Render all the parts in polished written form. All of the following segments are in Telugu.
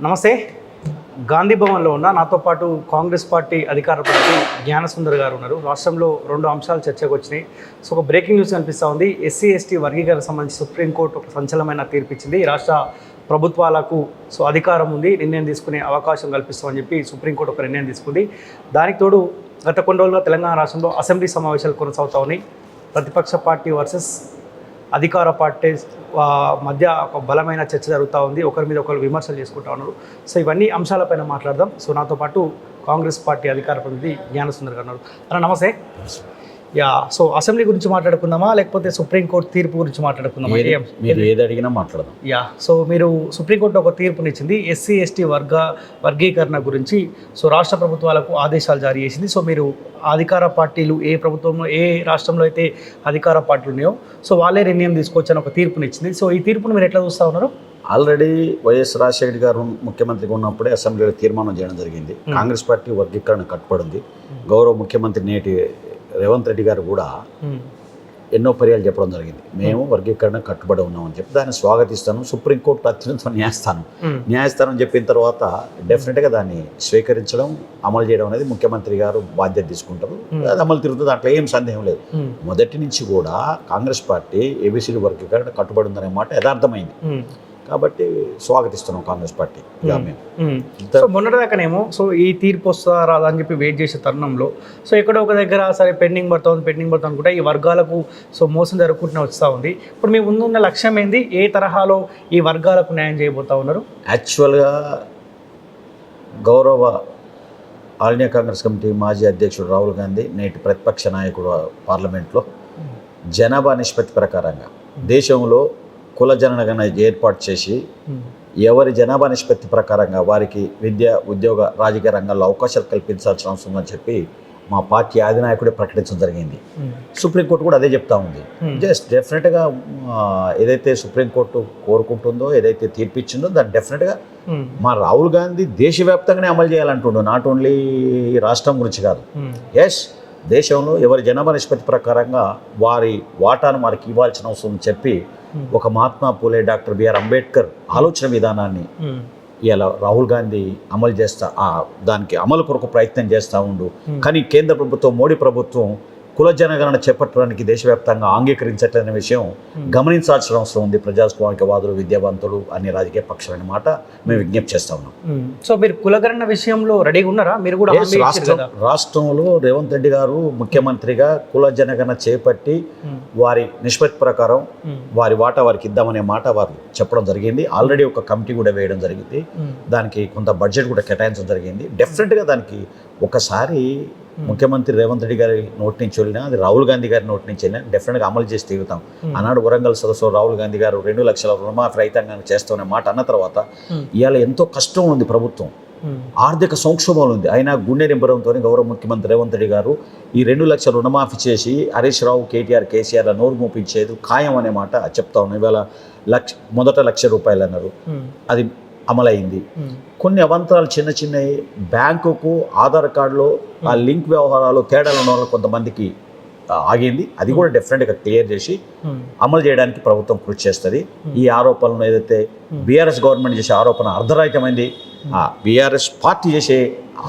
నమస్తే. గాంధీ భవన్లో ఉన్న నాతో పాటు కాంగ్రెస్ పార్టీ అధికార ప్రతినిధి జ్ఞానసుందర్ గారు ఉన్నారు. రాష్ట్రంలో 2 అంశాలు చర్చకు వచ్చినాయి. సో ఒక బ్రేకింగ్ న్యూస్ కనిపిస్తూ ఉంది. ఎస్సీ ఎస్టీ వర్గీకరణ సంబంధించి సుప్రీంకోర్టు ఒక సంచలనమైన తీర్పు ఇచ్చింది. రాష్ట్ర ప్రభుత్వాలకు అధికారం ఉంది, నిర్ణయం తీసుకునే అవకాశం కల్పిస్తామని చెప్పి సుప్రీంకోర్టు ఒక నిర్ణయం తీసుకుంది. దానికి తోడు గత కొన్ని రోజులుగా తెలంగాణ రాష్ట్రంలో అసెంబ్లీ సమావేశాలు కొనసాగుతూ ఉన్నాయి. ప్రతిపక్ష పార్టీ వర్సెస్ అధికార పార్టీ మధ్య ఒక బలమైన చర్చ జరుగుతూ ఉంది. ఒకరి మీద ఒకరు విమర్శలు చేసుకుంటా ఉన్నారు. సో ఇవన్నీ అంశాలపైన మాట్లాడదాం. సో నాతో పాటు కాంగ్రెస్ పార్టీ అధికార ప్రతినిధి జ్ఞానసుందర్ గారు ఉన్నారు. అన్న నమస్తే. సో అసెంబ్లీ గురించి మాట్లాడుకుందామా లేకపోతే సుప్రీంకోర్టు తీర్పు గురించి మాట్లాడుకుందామా? మీరు ఏది అడిగినా మాట్లాడదాం. సో మీరు సుప్రీంకోర్టు ఒక తీర్పునిచ్చింది ఎస్సీ ఎస్టీ వర్గీకరణ గురించి. సో రాష్ట్ర ప్రభుత్వాలకు ఆదేశాలు జారీ చేసింది. సో మీరు అధికార పార్టీలు ఏ ప్రభుత్వంలో ఏ రాష్ట్రంలో అయితే అధికార పార్టీలు ఉన్నాయో సో వాళ్ళే నిర్ణయం తీసుకొచ్చని ఒక తీర్పునిచ్చింది. సో ఈ తీర్పును మీరు ఎట్లా చూస్తూ ఉన్నారు? ఆల్రెడీ వైఎస్ రాజశేఖర్ గారు ముఖ్యమంత్రిగా ఉన్నప్పుడే అసెంబ్లీలో తీర్మానం చేయడం జరిగింది. కాంగ్రెస్ పార్టీ వర్గీకరణ కట్టుబడింది. గౌరవ ముఖ్యమంత్రి నేటి రేవంత్ రెడ్డి గారు కూడా ఎన్నో పర్యాలు చెప్పడం జరిగింది, మేము వర్గీకరణ కట్టుబడి ఉన్నామని చెప్పి. దాన్ని స్వాగతిస్తాను. సుప్రీంకోర్టు అత్యున్నత న్యాయస్థానం చెప్పిన తర్వాత డెఫినెట్గా దాన్ని స్వీకరించడం, అమలు చేయడం అనేది ముఖ్యమంత్రి గారు బాధ్యత తీసుకుంటారు. అది అమలు తిరుగుతుంది, దాంట్లో ఏం సందేహం లేదు. మొదటి నుంచి కూడా కాంగ్రెస్ పార్టీ ఏబీసీ వర్గీకరణ కట్టుబడి ఉందనే మాట యథార్థమైంది. కాబట్టి స్వాగతిస్తున్నాం కాంగ్రెస్ పార్టీ. సో మొన్నటిదాకానేమో సో ఈ తీర్పు వస్తుందా రాదా అని చెప్పి వెయిట్ చేసే తరుణంలో సో ఎక్కడో ఒక దగ్గర సరే పెండింగ్ పడుతుంది అనుకుంటే ఈ వర్గాలకు సో మోసం జరుగుకుంటూనే వస్తూ ఉంది. ఇప్పుడు మీ ముందున్న లక్ష్యం ఏంది? ఏ తరహాలో ఈ వర్గాలకు న్యాయం చేయబోతా ఉన్నారు? యాక్చువల్గా గౌరవ ఆల్ ఇండియా కాంగ్రెస్ కమిటీ మాజీ అధ్యక్షుడు రాహుల్ గాంధీ, నేటి ప్రతిపక్ష నాయకుడు పార్లమెంట్లో జనాభా నిష్పత్తి ప్రకారంగా దేశంలో కుల జనగణన ఏర్పాటు చేసి ఎవరి జనాభా నిష్పత్తి ప్రకారంగా వారికి విద్య, ఉద్యోగ, రాజకీయ రంగాల్లో అవకాశాలు కల్పించాల్సిన అవసరం ఉందని చెప్పి మా పార్టీ అధినాయకుడే ప్రకటించడం జరిగింది. సుప్రీంకోర్టు కూడా అదే చెప్తా ఉంది. జస్ట్ డెఫినెట్గా ఏదైతే సుప్రీంకోర్టు కోరుకుంటుందో, ఏదైతే తీర్పిచ్చిందో దాన్ని డెఫినెట్గా మా రాహుల్ గాంధీ దేశవ్యాప్తంగానే అమలు చేయాలంటుండో, నాట్ ఓన్లీ రాష్ట్రం గురించి కాదు. ఎస్, దేశంలో ఎవరి జనాభా నిష్పత్తి ప్రకారంగా వారి వాటాను మనకి ఇవ్వాల్సిన అవసరం చెప్పి ఒక మహాత్మా పూలే, డాక్టర్ బిఆర్ అంబేద్కర్ ఆలోచన విధానాన్ని ఇలా రాహుల్ గాంధీ అమలు దానికి అమలు కొరకు ప్రయత్నం చేస్తూ ఉండు. కానీ కేంద్ర ప్రభుత్వం, మోడీ ప్రభుత్వం కుల జనగణన చేపట్టడానికి దేశవ్యాప్తంగా అంగీకరించట్లనే విషయం గమనించాల్సిన అవసరం ఉంది. ప్రజాస్వామికవాదులు, విద్యావంతులు, అన్ని రాజకీయ పక్షాలనే మాట మేము విజ్ఞప్తి చేస్తా ఉన్నాం. సో మీరు కులగణన విషయంలో రెడీగా ఉన్నారా? మీరు కూడా రాష్ట్రంలో రేవంత్ రెడ్డి గారు ముఖ్యమంత్రిగా కుల జనగణన చేపట్టి వారి నిష్పత్తి ప్రకారం వారి వాటా వారికి ఇద్దామనే మాట వారు చెప్పడం జరిగింది. ఆల్రెడీ ఒక కమిటీ కూడా వేయడం జరిగింది. దానికి కొంత బడ్జెట్ కూడా కేటాయించడం జరిగింది. డెఫినెట్గా దానికి ఒకసారి ముఖ్యమంత్రి రేవంత్ రెడ్డి గారి నోటి నుంచి వెళ్ళినా, అది రాహుల్ గాంధీ గారి నోటి నుంచి వెళ్ళినా డెఫినెట్గా అమలు చేసి తీరుతాం. ఆనాడు వరంగల్ సదస్సులో రాహుల్ గాంధీ గారు 2 లక్షల రుణమాఫీ రైతాంగాన్ని చేస్తామనే మాట అన్న తర్వాత ఇవాళ ఎంతో కష్టం ఉంది, ప్రభుత్వం ఆర్థిక సంక్షోభంలో ఉంది. అయినా గుండె నింపడంతో గౌరవ ముఖ్యమంత్రి రేవంత్ రెడ్డి గారు ఈ 2 లక్షల రుణమాఫీ చేసి హరీష్ రావు, కేటీఆర్, కేసీఆర్ నోరు మూపించేది ఖాయం అనే మాట చెప్తా ఉన్నాం. ఇవాళ మొదట ₹1,00,000 అన్నారు, అది అమలైంది. కొన్ని అవంతరాలు చిన్న చిన్నవి బ్యాంకుకు ఆధార్ కార్డులో ఆ లింక్ వ్యవహారాలు తేడాలు ఉన్న వాళ్ళు కొంతమందికి ఆగింది. అది కూడా డెఫినెట్గా క్లియర్ చేసి అమలు చేయడానికి ప్రభుత్వం కృషి చేస్తుంది. ఈ ఆరోపణలను ఏదైతే బీఆర్ఎస్ గవర్నమెంట్ చేసే ఆరోపణ అర్ధరహితమైంది, బీఆర్ఎస్ పార్టీ చేసే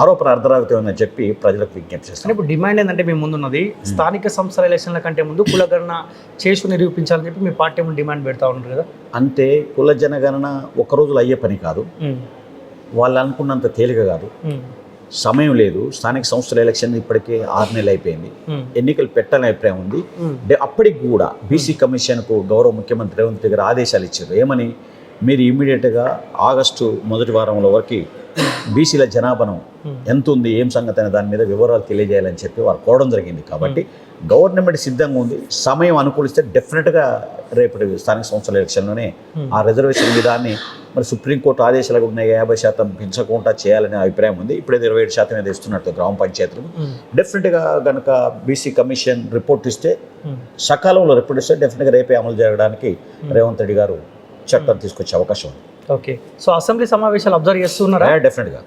ఆరోపణ అర్ధరహితమైందని చెప్పి ప్రజలకు విజ్ఞప్తి చేస్తాను. ఇప్పుడు డిమాండ్ ఏంటంటే మీ ముందున్నది స్థానిక సంస్థల ఎలక్షన్ల కంటే ముందు కులగణన చేసి నిరూపించాలని చెప్పి మీ పార్టీ ముందు డిమాండ్ పెడతా ఉన్నారు కదా. అంటే కుల జనగణన ఒక రోజులో అయ్యే పని కాదు, వాళ్ళు అనుకున్నంత తేలిక కాదు, సమయం లేదు. స్థానిక సంస్థల ఎలక్షన్ ఇప్పటికే 6 నెలలు అయిపోయింది. ఎన్నికలు పెట్టాలని అభిప్రాయం ఉంది. అప్పటికి కూడా బీసీ కమిషన్కు గౌరవ ముఖ్యమంత్రి రేవంత్ రెడ్డి గారు ఆదేశాలు ఇచ్చారు. ఏమని? మీరు ఇమ్మీడియట్గా ఆగస్టు మొదటి వారంలో వరకు బీసీల జనాభాను ఎంత ఉంది, ఏం సంగతి అనే దాని మీద వివరాలు తెలియజేయాలని చెప్పి వారు కోరడం జరిగింది. కాబట్టి గవర్నమెంట్ సిద్ధంగా ఉంది. సమయం అనుకూలిస్తే డెఫినెట్గా రేపటి స్థానిక సంస్థల ఎలక్షన్లోనే ఆ రిజర్వేషన్ విధాన్ని మరి సుప్రీంకోర్టు ఆదేశాలు ఉన్నాయి 50% పెంచకుండా చేయాలనే అభిప్రాయం ఉంది. ఇప్పుడే 27% ఏదో ఇస్తున్నట్టు గ్రామ పంచాయతీలు. డెఫినెట్గా కనుక బీసీ కమిషన్ రిపోర్ట్ ఇస్తే, సకాలంలో రిపోర్ట్ ఇస్తే డెఫినెట్గా రేపే అమలు చేయడానికి రేవంత్ రెడ్డి గారు చట్టం తీసుకొచ్చే అవకాశం ఉంది. ఓకే. సో అసెంబ్లీ సమావేశాలు అబ్జర్వ్ చేస్తున్నారా? డెఫినెట్గా.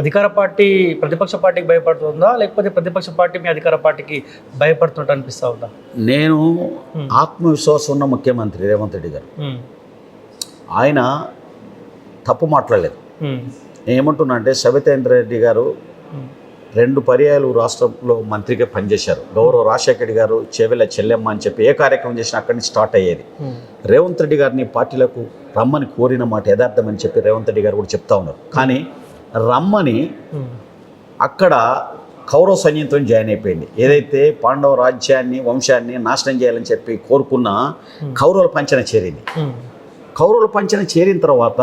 అధికార పార్టీ ప్రతిపక్ష పార్టీకి భయపడుతుందా లేకపోతే ప్రతిపక్ష పార్టీ మీ అధికార పార్టీకి భయపడుతున్నట్టు అనిపిస్తా ఉందా? నేను ఆత్మవిశ్వాసం ఉన్న ముఖ్యమంత్రి రేవంత్ రెడ్డి గారు. ఆయన తప్పు మాట్లాడలేదు. నేను ఏమంటున్నా అంటే సబితా రెడ్డి గారు 2 పర్యాయాలు రాష్ట్రంలో మంత్రిగా పనిచేశారు. గౌరవ రాజశేఖర రెడ్డి గారు చెవెల చెల్లెమ్మ అని చెప్పి ఏ కార్యక్రమం చేసినా అక్కడి నుంచి స్టార్ట్ అయ్యేది. రేవంత్ రెడ్డి గారిని పార్టీలకు రమ్మని కోరిన మాట యథార్థం అని చెప్పి రేవంత్ రెడ్డి గారు కూడా చెప్తా ఉన్నారు. కానీ రమ్మని అక్కడ కౌరవ సైన్యంతో జాయిన్ అయిపోయింది. ఏదైతే పాండవ రాజ్యాన్ని వంశాన్ని నాశనం చేయాలని చెప్పి కోరుకున్న కౌరవుల పంచన చేరింది. కౌరవుల పంచన చేరిన తర్వాత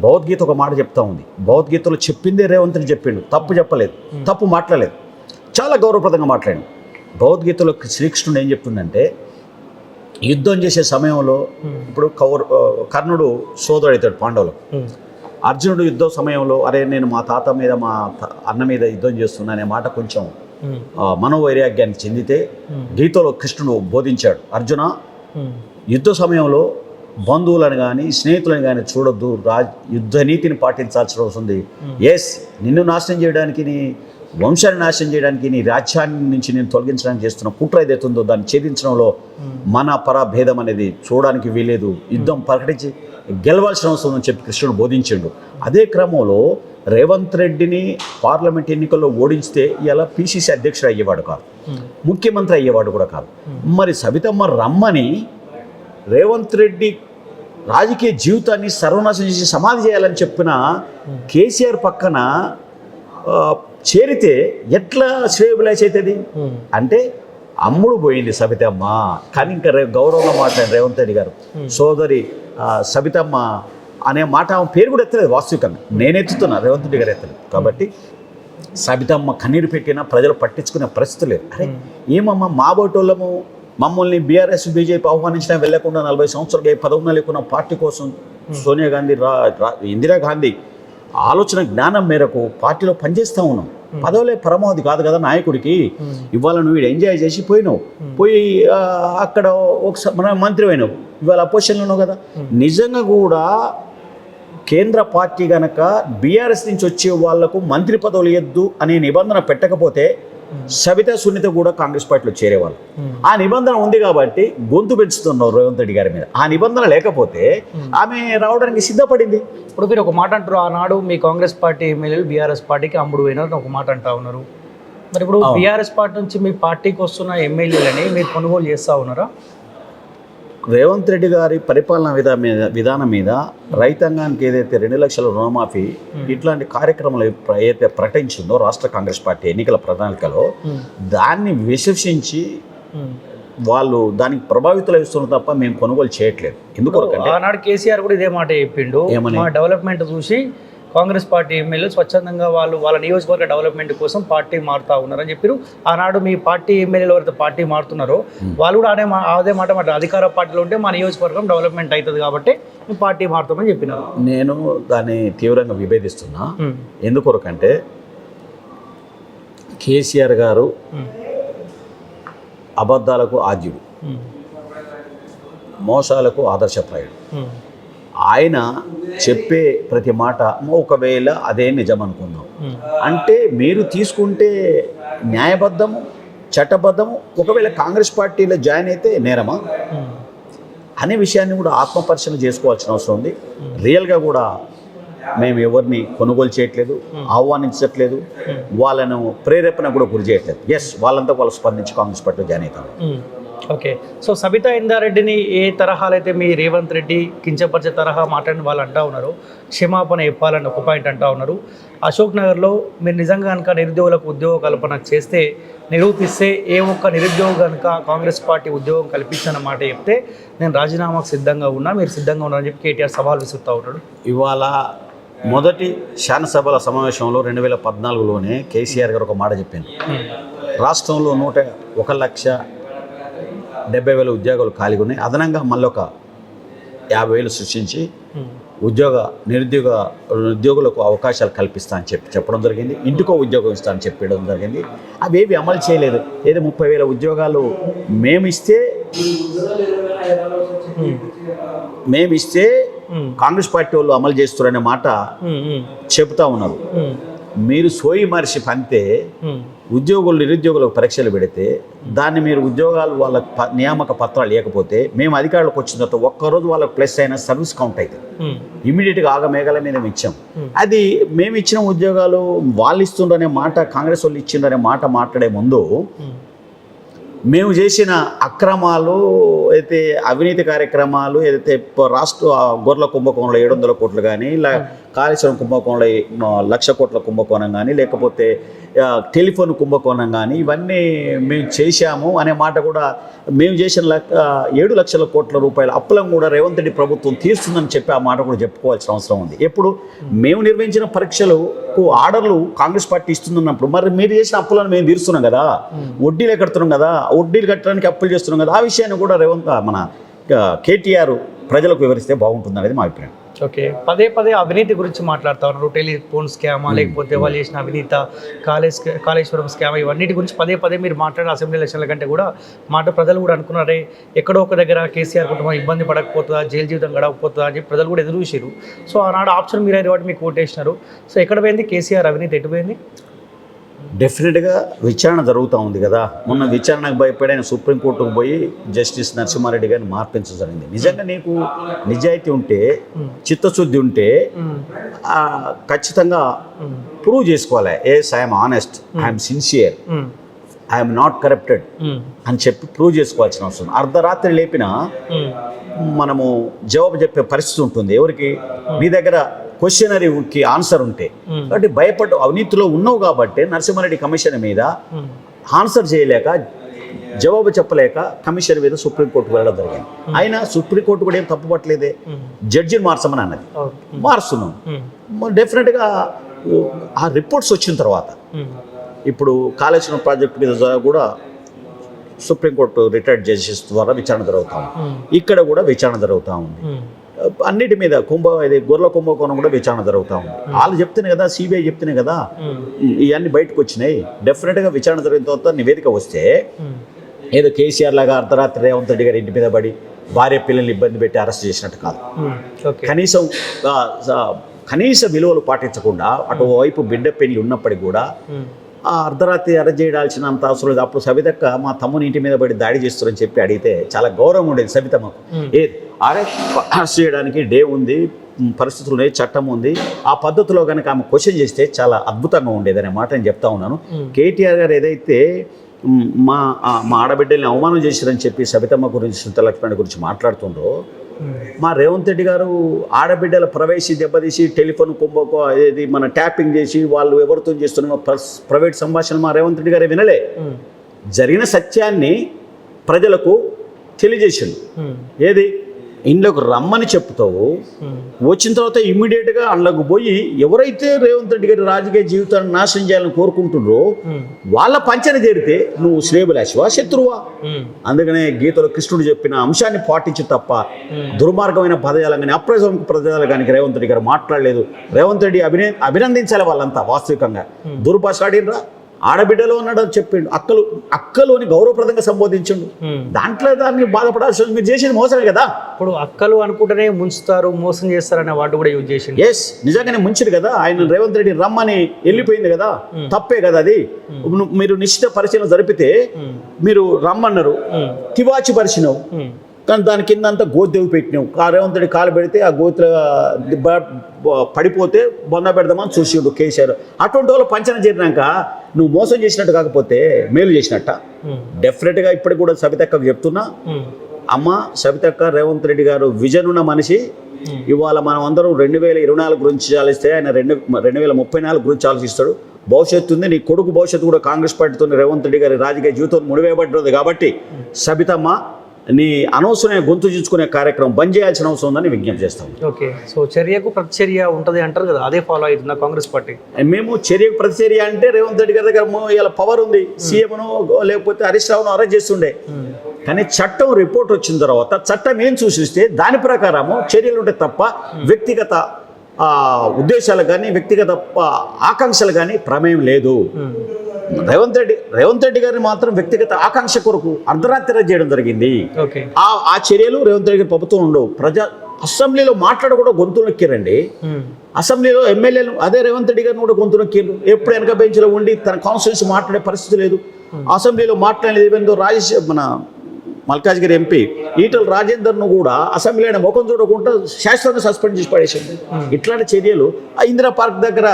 భగవద్గీత ఒక మాట చెప్తా ఉంది. భగవద్గీతలో చెప్పిందే రేవంత్ రెడ్డి చెప్పిండు, తప్పు చెప్పలేదు, తప్పు మాట్లాడలేదు, చాలా గౌరవప్రదంగా మాట్లాడిండు. భగవద్గీతలో శ్రీకృష్ణుడు ఏం చెప్తుందంటే యుద్ధం చేసే సమయంలో ఇప్పుడు కర్ణుడు సోదరుడు అవుతాడు పాండవులకు. అర్జునుడు యుద్ధం సమయంలో అరే నేను మా తాత మీద మా అన్న మీద యుద్ధం చేస్తున్నా అనే మాట కొంచెం మనోవైరాగ్యానికి చెందితే గీతలో కృష్ణుడు బోధించాడు, అర్జున యుద్ధ సమయంలో బంధువులను కానీ స్నేహితులను కానీ చూడొద్దు, యుద్ధ నీతిని పాటించాల్సిన అవసరం ఉంది. ఎస్, నిన్ను నాశనం చేయడానికి, నీ వంశాన్ని నాశనం చేయడానికి, నీ రాజ్యాన్ని నుంచి నేను తొలగించడానికి చేస్తున్న కుట్ర ఏదైతుందో దాన్ని ఛేదించడంలో మన పరభేదం అనేది చూడడానికి వీలేదు, యుద్ధం ప్రకటించి గెలవాల్సిన అవసరం ఉందని చెప్పి కృష్ణుడు బోధించిండు. అదే క్రమంలో రేవంత్ రెడ్డిని పార్లమెంట్ ఎన్నికల్లో ఓడించితే ఇలా పిసిసి అధ్యక్షుడు అయ్యేవాడు కాదు, ముఖ్యమంత్రి అయ్యేవాడు కూడా కాదు. మరి సబితమ్మ రమ్మని రేవంత్ రెడ్డి రాజకీయ జీవితాన్ని సర్వనాశనం చేసి సమాధి చేయాలని చెప్పిన కేసీఆర్ పక్కన చేరితే ఎట్లా శ్రేయోభిలాష్ అవుతుంది? అంటే అమ్ముడు పోయింది సబితమ్మ. కానీ ఇంకా గౌరవంగా మాట్లాడి రేవంత్ రెడ్డి గారు సోదరి సబితమ్మ అనే మాట ఆమె పేరు కూడా ఎత్తలేదు. వాస్తవికంగా నేను ఎత్తుతున్నా, రేవంత్ రెడ్డి గారు ఎత్తలేదు. కాబట్టి సబితమ్మ కన్నీరు పెట్టినా ప్రజలు పట్టించుకునే పరిస్థితి లేదు. అరే ఏమమ్మా మా బోటోళ్ళము మమ్మల్ని బీఆర్ఎస్ బీజేపీ ఆహ్వానించినా వెళ్ళకుండా 40 సంవత్సరాలుగా పదవున లేకున్న పార్టీ కోసం సోనియా గాంధీ ఇందిరాగాంధీ ఆలోచన జ్ఞానం మేరకు పార్టీలో పనిచేస్తూ ఉన్నాం. పదవులే పరమావధి కాదు కదా నాయకుడికి. ఇవాళ నువ్వు ఎంజాయ్ చేసి పోయినావు, పోయి అక్కడ ఒకసారి మన మంత్రి అయినావు, ఇవాళ అపోజిషన్లో ఉన్నావు కదా. నిజంగా కూడా కేంద్ర పార్టీ గనక బీఆర్ఎస్ నుంచి వచ్చే వాళ్లకు మంత్రి పదవులు ఇవ్వద్దు అనే నిబంధన పెట్టకపోతే సబితా సునీత కూడా కాంగ్రెస్ పార్టీలో చేరేవాళ్ళు. ఆ నిబంధన ఉంది కాబట్టి గొంతు పెంచుతున్నారు రేవంత్ రెడ్డి గారి మీద. ఆ నిబంధన లేకపోతే ఆమె రావడానికి సిద్ధపడింది. ఇప్పుడు మీరు ఒక మాట అంటారు, ఆనాడు మీ కాంగ్రెస్ పార్టీ ఎమ్మెల్యేలు బీఆర్ఎస్ పార్టీకి అమ్ముడు పోయినారు ఒక మాట అంటా ఉన్నారు. మరి ఇప్పుడు బీఆర్ఎస్ పార్టీ నుంచి మీ పార్టీకి వస్తున్న ఎమ్మెల్యేలని మీరు కొనుగోలు చేస్తూ ఉన్నారా? రేవంత్ రెడ్డి గారి పరిపాలన విధానం మీద రైతాంగానికి ఏదైతే 2 లక్షల రుణమాఫీ ఇట్లాంటి కార్యక్రమాలు ఏదైతే ప్రకటించిందో రాష్ట్ర కాంగ్రెస్ పార్టీ ఎన్నికల ప్రణాళికలో దాన్ని విశ్వసించి వాళ్ళు దానికి ప్రభావితులు ఇస్తున్నారు తప్ప మేము కొనుగోలు చేయట్లేదు. ఎందుకంటే ఆనాడు కేసీఆర్ కూడా ఇదే మాట చెప్పిండు, మా డెవలప్మెంట్ చూసి కాంగ్రెస్ పార్టీ ఎమ్మెల్యేలు స్వచ్ఛందంగా వాళ్ళ నియోజకవర్గ డెవలప్మెంట్ కోసం పార్టీ మారుతూ ఉన్నారని చెప్పారు. ఆనాడు మీ పార్టీ ఎమ్మెల్యేలు ఎవరైతే పార్టీ మారుతున్నారో వాళ్ళు కూడా అదే మాట అధికార పార్టీలో ఉంటే మా నియోజకవర్గం డెవలప్మెంట్ అవుతుంది కాబట్టి మేము పార్టీ మారుతామని చెప్పినారు. నేను దాన్ని తీవ్రంగా విభేదిస్తున్నా. ఎందుకొరకంటే కేసీఆర్ గారు అబద్ధాలకు ఆద్యుడు, మోసాలకు ఆదర్శప్రాయుడు. ఆయన చెప్పే ప్రతి మాట ఒకవేళ అదే నిజం అనుకుందాం అంటే మీరు తీసుకుంటే న్యాయబద్ధము చట్టబద్ధము, ఒకవేళ కాంగ్రెస్ పార్టీలో జాయిన్ అయితే నేరమా అనే విషయాన్ని కూడా ఆత్మపరిశీలన చేసుకోవాల్సిన అవసరం ఉంది. రియల్గా కూడా మేము ఎవరిని కొనుగోలు చేయట్లేదు, ఆహ్వానించట్లేదు, వాళ్ళను ప్రేరేపణ కూడా గురి చేయట్లేదు. ఎస్, వాళ్ళంతా వాళ్ళు స్పందించి కాంగ్రెస్ పార్టీలో జాయిన్ అవుతారు. ఓకే, సో సబితా ఇందారెడ్డిని ఏ తరహాలు అయితే మీ రేవంత్ రెడ్డి కించపరిచే తరహా మాట్లాడిన వాళ్ళు అంటూ ఉన్నారు, క్షమాపణ చెప్పాలని ఒక పాయింట్ అంటూ ఉన్నారు. అశోక్ నగర్లో మీరు నిజంగా కనుక నిరుద్యోగులకు ఉద్యోగ కల్పన చేస్తే నిరూపిస్తే ఏ ఒక్క నిరుద్యోగం కనుక కాంగ్రెస్ పార్టీ ఉద్యోగం కల్పించిన మాట చెప్తే నేను రాజీనామాకు సిద్ధంగా ఉన్నా, మీరు సిద్ధంగా ఉన్నారని చెప్పి కేటీఆర్ సవాల్ విసురుతూ ఉంటాడు. ఇవాళ మొదటి శాసనసభల సమావేశంలో 2014లోనే కేసీఆర్ గారు ఒక మాట చెప్పాను, రాష్ట్రంలో 1,70,000 ఉద్యోగాలు ఖాళీగా ఉన్నాయి, అదనంగా మళ్ళీ ఒక 50,000 సృష్టించి నిరుద్యోగులకు అవకాశాలు కల్పిస్తా అని చెప్పడం జరిగింది. ఇంటికో ఉద్యోగం ఇస్తా అని చెప్పడం జరిగింది. అవేవి అమలు చేయలేదు. ఏదో 30,000 ఉద్యోగాలు మేమిస్తే కాంగ్రెస్ పార్టీ వాళ్ళు అమలు చేస్తున్నారనే మాట చెబుతా ఉన్నారు. మీరు సోయి మనిషి పంతే ఉద్యోగులు నిరుద్యోగులకు పరీక్షలు పెడితే దాన్ని మీరు ఉద్యోగాలు వాళ్ళ నియామక పత్రాలు లేకపోతే మేము అధికారులకు వచ్చిన తర్వాత ఒక్కరోజు వాళ్ళకి ప్లస్ అయిన సర్వీస్ కౌంట్ అవుతుంది. ఇమీడియట్గా ఆగమేఘాల మీద మేము ఇచ్చాం. అది మేము ఇచ్చిన ఉద్యోగాలు వాళ్ళు ఇస్తుండనే మాట, కాంగ్రెస్ వాళ్ళు ఇచ్చిండనే మాట మాట్లాడే ముందు మేము చేసిన అక్రమాలు అయితే అవినీతి కార్యక్రమాలు ఏదైతే రాష్ట్ర గొర్రెల కుంభకోణంలో 700 కోట్లు కానీ, ఇలా కాళేశ్వరం కుంభకోణంలో 1,00,000 కోట్ల కుంభకోణం కానీ, లేకపోతే టెలిఫోన్ కుంభకోణం కానీ, ఇవన్నీ మేము చేశాము అనే మాట కూడా, మేము చేసిన 7 లక్షల కోట్ల రూపాయల అప్పులను కూడా రేవంత్ రెడ్డి ప్రభుత్వం తీరుస్తుందని చెప్పి ఆ మాట కూడా చెప్పుకోవాల్సిన అవసరం ఉంది. ఎప్పుడు మేము నిర్వహించిన పరీక్షలకు ఆర్డర్లు కాంగ్రెస్ పార్టీ ఇస్తున్నప్పుడు మరి మీరు చేసిన అప్పులను మేము తీరుస్తున్నాం కదా, వడ్డీలు కడుతున్నాం కదా, వడ్డీలు కట్టడానికి అప్పులు చేస్తున్నాం కదా, ఆ విషయాన్ని కూడా మన కేటీఆర్ ప్రజలకు వివరిస్తే బాగుంటుంది అనేది మా అభిప్రాయం. ఓకే, పదే పదే అవినీతి గురించి మాట్లాడుతూ ఉన్నారు. టెలిఫోన్ స్కామా, లేకపోతే వాళ్ళు చేసిన అవినీత, కాళేశ్వరం స్కామా, ఇవన్నిటి గురించి పదే పదే మీరు మాట్లాడిన అసెంబ్లీ ఎలక్షన్ల కంటే కూడా ప్రజలు కూడా అనుకున్నారే ఎక్కడో ఒక దగ్గర కేసీఆర్ కుటుంబం ఇబ్బంది పడకపోతుందా, జైలు జీవితం గడవకపోతుందా అని చెప్పి ప్రజలు కూడా ఎదురు చూసారు. సో ఆనాడు ఆప్షన్ మీరు కాబట్టి మీకు ఓటేసినారు. సో ఎక్కడ పోయింది కేసీఆర్ అవినీతి, ఎటు పోయింది? డెఫినెట్గా విచారణ జరుగుతూ ఉంది కదా. మొన్న విచారణకు భయపడి ఆయన సుప్రీంకోర్టుకు పోయి జస్టిస్ నరసింహారెడ్డి గారిని మార్పించడం జరిగింది. నిజంగా నీకు నిజాయితీ ఉంటే, చిత్తశుద్ధి ఉంటే ఖచ్చితంగా ప్రూవ్ చేసుకోవాలి. Yes I'm honest, I'm sincere, I'm not corrupted అని చెప్పి ప్రూవ్ చేసుకోవాల్సిన అవసరం. అర్ధరాత్రి లేపినా మనము జవాబు చెప్పే పరిస్థితి ఉంటుంది. ఎవరికి? నీ దగ్గర క్వశ్చనరీకి ఆన్సర్ ఉంటే. కాబట్టి భయపడ్డ అవినీతిలో ఉన్నావు కాబట్టి నరసింహారెడ్డి కమిషన్ మీద ఆన్సర్ చేయలేక, జవాబు చెప్పలేక కమిషన్ మీద సుప్రీంకోర్టుకు వెళ్ళడం జరిగింది. అయినా సుప్రీంకోర్టు కూడా ఏం తప్పు పట్టలేదే, జడ్జిని మార్చమని అన్నది, మారుస్తున్నాం. డెఫినెట్గా ఆ రిపోర్ట్స్ వచ్చిన తర్వాత ఇప్పుడు కాళేశ్వరం ప్రాజెక్టు మీద కూడా సుప్రీంకోర్టు రిటైర్డ్ జడ్జెస్ ద్వారా విచారణ జరుగుతూ ఉంది. ఇక్కడ కూడా విచారణ జరుగుతూ ఉంది. అన్నిటి మీద గొర్రెల కుంభకోణం కూడా విచారణ జరుగుతూ ఉంది. వాళ్ళు చెప్తేనే కదా, సిబిఐ చెప్తేనే కదా ఇవన్నీ బయటకు వచ్చినాయి. డెఫినెట్గా విచారణ జరిగిన తర్వాత నివేదిక వస్తే ఏదో కేసీఆర్ లాగా అర్ధరాత్రి రేవంత్ రెడ్డి గారి ఇంటి మీద పడి భార్య పిల్లల్ని ఇబ్బంది పెట్టి అరెస్ట్ చేసినట్టు కాదు. కనీస విలువలు పాటించకుండా అటువైపు బిడ్డ పెళ్లి ఉన్నప్పటికీ కూడా ఆ అర్ధరాత్రి అరెస్ట్ చేయాల్సినంత అవసరం లేదు. అప్పుడు సవితక్క మా తమ్ముని ఇంటి మీద పడి దాడి చేస్తారని చెప్పి అడిగితే చాలా గౌరవం ఉండేది సవితమ్మకు. అరెస్ట్ చేయడానికి డే ఉంది, పరిస్థితులు ఉన్నాయి, చట్టం ఉంది. ఆ పద్ధతిలో కనుక ఆమె క్వశ్చన్ చేస్తే చాలా అద్భుతంగా ఉండేది అనే మాట నేను చెప్తా ఉన్నాను. కేటీఆర్ గారు ఏదైతే మా ఆడబిడ్డల్ని అవమానం చేశారని చెప్పి సవితమ్మ గురించి, శృతలక్ష్మణి గురించి మాట్లాడుతుండ్రో, మా రేవంత్ రెడ్డి గారు ఆడబిడ్డల ప్రవేశి దెబ్బతీసి టెలిఫోన్ ఏది మన ట్యాపింగ్ చేసి వాళ్ళు ఎవరితో చేస్తున్న ప్రైవేట్ సంభాషణ మా రేవంత్ రెడ్డి గారే వినలే. జరిగిన సత్యాన్ని ప్రజలకు తెలియజేసిండు. ఏది ఇండ్లకు రమ్మని చెప్తావు, వచ్చిన తర్వాత ఇమ్మీడియట్గా అండ్లకు పోయి ఎవరైతే రేవంత్ రెడ్డి గారి రాజకీయ జీవితాన్ని నాశనం చేయాలని కోరుకుంటున్నారో వాళ్ళ పంచన చేరితే నువ్వు శ్రేయభిలాషివా, శత్రువా? అందుకనే గీతలో కృష్ణుడు చెప్పిన అంశాన్ని పాటించి తప్ప దుర్మార్గమైన పదజాలం కానీ, అప్రజాలకు పదజాలం కానీ రేవంత్ రెడ్డి గారు మాట్లాడలేదు. రేవంత్ రెడ్డి అభినందించాలి వాళ్ళంతా. వాస్తవికంగా దుర్భాష ఆడినరా, ఆడబిడ్డలో ఉన్నాడు అని చెప్పిండు, అక్కలోని గౌరవప్రదంగా సంబోధించండు. దాంట్లో దాన్ని బాధపడాల్సి, మీరు చేసేది మోసమే కదా. ఇప్పుడు అక్కలు అనుకుంటేనే ముంచుతారు, మోసం చేస్తారనే వాటి కూడా యూజ్ చేసిండు. ఎస్, నిజంగానే ముంచిరు కదా. ఆయన రేవంత్ రెడ్డి రమ్మని వెళ్ళిపోయింది కదా, తప్పే కదా అది. మీరు నిశ్చిత పరిశీలన జరిపితే మీరు రమ్మన్నారు, తివాచి పరిచినావు, కానీ దాని కింద అంతా గోతుదేవి పెట్టినావు. ఆ రేవంత్ రెడ్డి కాలు పెడితే ఆ గోతుల పడిపోతే బొంద పెడదామని చూసిండు కేసీఆర్. అటువంటి వాళ్ళు పంచన చేరినాక నువ్వు మోసం చేసినట్టు కాకపోతే మేలు చేసినట్ట. డెఫినెట్గా ఇప్పటికి కూడా సవితక్కకు చెప్తున్నా, అమ్మ సవితక్క, రేవంత్ రెడ్డి గారు విజన్ ఉన్న మనిషి. ఇవాళ మనం అందరం 2024 గురించి ఆలోచిస్తే ఆయన 2034 గురించి ఆలోచిస్తాడు. భవిష్యత్తు ఉంది, నీ కొడుకు భవిష్యత్తు కూడా కాంగ్రెస్ పార్టీతో రేవంత్ రెడ్డి గారి రాజకీయ జీవితం ముడివేయబడ్డది. కాబట్టి సబితమ్మ, నీ అనవసరమైన గొంతు చించుకునే కార్యక్రమం బంద్ చేయాల్సిన అవసరం ఉందని విజ్ఞప్తి చేస్తాం. ఓకే, సో చర్యకు ప్రతిచర్య ఉంటుంది అంటారు కదా, అదే ఫాలో అవుతుందా కాంగ్రెస్ పార్టీ? మేము చర్యకు ప్రతిచర్య అంటే రేవంత్ రెడ్డి గారి దగ్గర ఇలా పవర్ ఉంది, సీఎంను లేకపోతే హరీష్ రావును అరెస్ట్ చేస్తుండే. కానీ చట్టం రిపోర్ట్ వచ్చిన తర్వాత చట్టం ఏం సూచిస్తే దాని ప్రకారము చర్యలు ఉంటాయి తప్ప వ్యక్తిగత ఉద్దేశాలు కానీ, వ్యక్తిగత ఆకాంక్షలు కానీ ప్రమేయం లేదు. రేవంత్ రెడ్డి గారిని మాత్రం వ్యక్తిగత ఆకాంక్ష కొరకు అర్ధరాత్రి చేయడం జరిగింది. ఆ చర్యలు రేవంత్ రెడ్డి గారి ప్రభుత్వం ఉండవు. అసెంబ్లీలో మాట్లాడ కూడా గొంతు నొక్కిరండి. అసెంబ్లీలో ఎమ్మెల్యేలు అదే రేవంత్ రెడ్డి గారిని కూడా గొంతు నొక్కిండ్రు. ఎప్పుడు వెనక బెంచ్లో ఉండి తన కాన్స్టిట్యూన్సీ మాట్లాడే పరిస్థితి లేదు. అసెంబ్లీలో మాట్లాడలేదు. ఏమేందో మన మల్కాజ్గిరి ఎంపీ ఈటల రాజేందర్ను కూడా అసెంబ్లీ అయిన ముఖం చూడకుండా శాశ్వతంగా సస్పెండ్ చేసి పడేసింది. ఇట్లాంటి చర్యలు ఆ ఇందిరా పార్క్ దగ్గర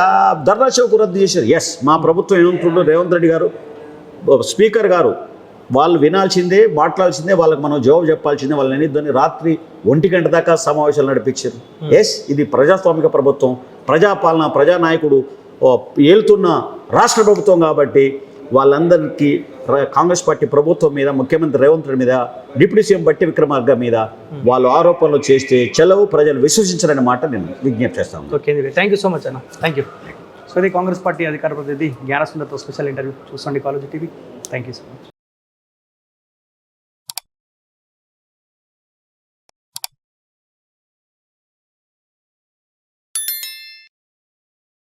ధర్నా చౌక్ రద్దు చేశారు. ఎస్, మా ప్రభుత్వం ఏమంటుండ్రు, రేవంత్ రెడ్డి గారు స్పీకర్ గారు వాళ్ళు వినాల్సిందే, మాట్లాడాల్సిందే, వాళ్ళకి మనం జవాబు చెప్పాల్సిందే. వాళ్ళని దాన్ని రాత్రి 1 గంట దాకా సమావేశాలు నడిపించారు. ఎస్, ఇది ప్రజాస్వామిక ప్రభుత్వం, ప్రజాపాలన, ప్రజానాయకుడు ఏలుతున్న రాష్ట్ర ప్రభుత్వం కాబట్టి వాళ్ళందరికీ కాంగ్రెస్ పార్టీ ప్రభుత్వం మీద, ముఖ్యమంత్రి రేవంత్ రెడ్డి మీద, డిప్యూటీ సీఎం బట్టి విక్రమార్క మీద వాళ్ళు ఆరోపణలు చేస్తే చెలవు ప్రజలు విశ్వసించారనే మాట నేను విజ్ఞప్తి చేస్తాను. Okay, thank you so much అన్న. Thank you. సో ఇది కాంగ్రెస్ పార్టీ అధికార ప్రతినిధి జ్ఞానసుందర్తో స్పెషల్ ఇంటర్వ్యూ. చూసుకోండి college TV. Thank you so much.